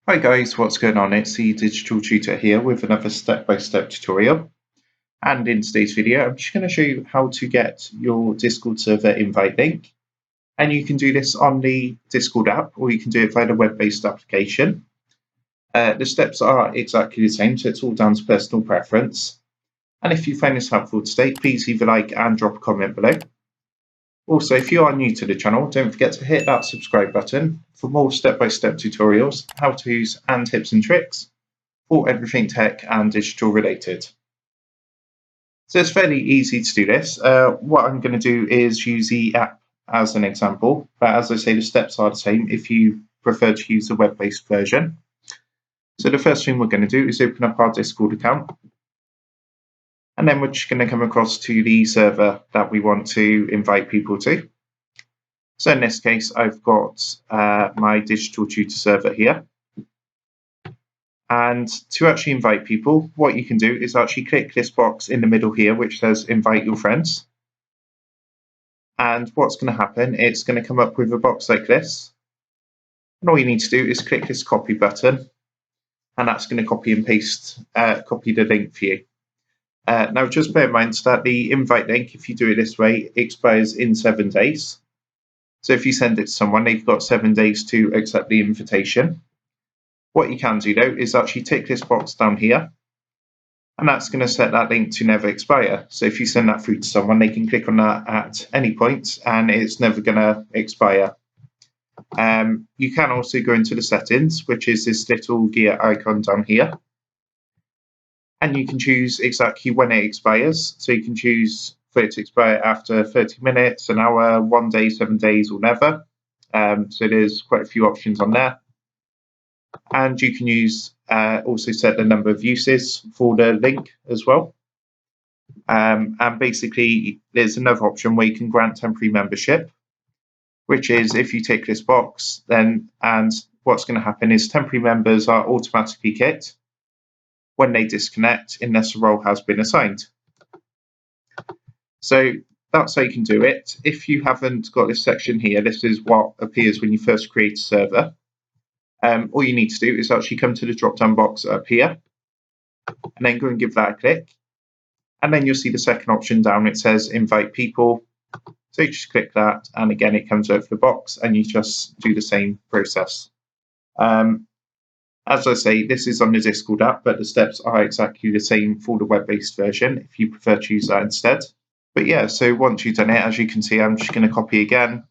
Hi guys, what's going on? It's the Digital Tutor here with another step-by-step tutorial. And in today's video, I'm just going to show you how to get your Discord server invite link. And you can do this on the Discord app, or you can do it via the web-based application. The steps are exactly the same, so it's all down to personal preference. And if you find this helpful today, please leave a like and drop a comment below. Also, if you are new to the channel, don't forget to hit that subscribe button for more step-by-step tutorials, how-tos and tips and tricks for everything tech and digital related. So it's fairly easy to do this. What I'm going to do is use the app as an example, but as I say, the steps are the same if you prefer to use the web-based version. So the first thing we're going to do is open up our Discord account, and then we're just going to come across to the server that we want to invite people to. So in this case, I've got my Digital Tutor server here. And to actually invite people, what you can do is actually click this box in the middle here, which says invite your friends. And what's going to happen, it's going to come up with a box like this. And all you need to do is click this copy button, and that's going to copy and paste, copy the link for you. Now, just bear in mind that the invite link, if you do it this way, expires in 7 days. So if you send it to someone, they've got 7 days to accept the invitation. What you can do though is actually tick this box down here, and that's going to set that link to never expire. So if you send that through to someone, they can click on that at any point and it's never going to expire. You can also go into the settings, which is this little gear icon down here, and you can choose exactly when it expires. So you can choose for it to expire after 30 minutes, an hour, 1 day, 7 days, or never. So there's quite a few options on there. And you can use also set the number of uses for the link as well. And basically, there's another option where you can grant temporary membership, which is if you tick this box, then and what's going to happen is temporary members are automatically kicked when they disconnect unless a role has been assigned. So that's how you can do it. If you haven't got this section here, this is what appears when you first create a server. All you need to do is actually come to the drop-down box up here, and then go and give that a click. And then you'll see the second option down, it says invite people. So you just click that, and again, it comes over the box, and you just do the same process. As I say, this is on the Discord app, but the steps are exactly the same for the web-based version if you prefer to use that instead. But yeah, so once you've done it, as you can see, I'm just going to copy again.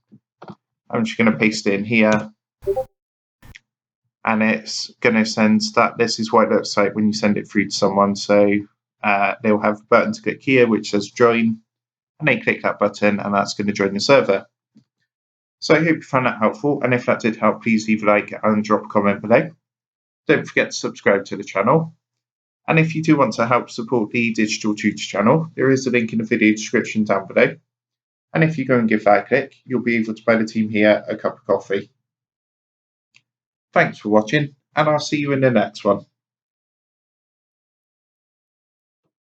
I'm just going to paste it in here. And it's going to send that. This is what it looks like when you send it through to someone. So they'll have a button to click here, which says join. And they click that button, and that's going to join the server. So I hope you found that helpful. And if that did help, please leave a like and drop a comment below. Don't forget to subscribe to the channel. And if you do want to help support the Digital Tutor channel, there is a link in the video description down below. And if you go and give that a click, you'll be able to buy the team here a cup of coffee. Thanks for watching, and I'll see you in the next one.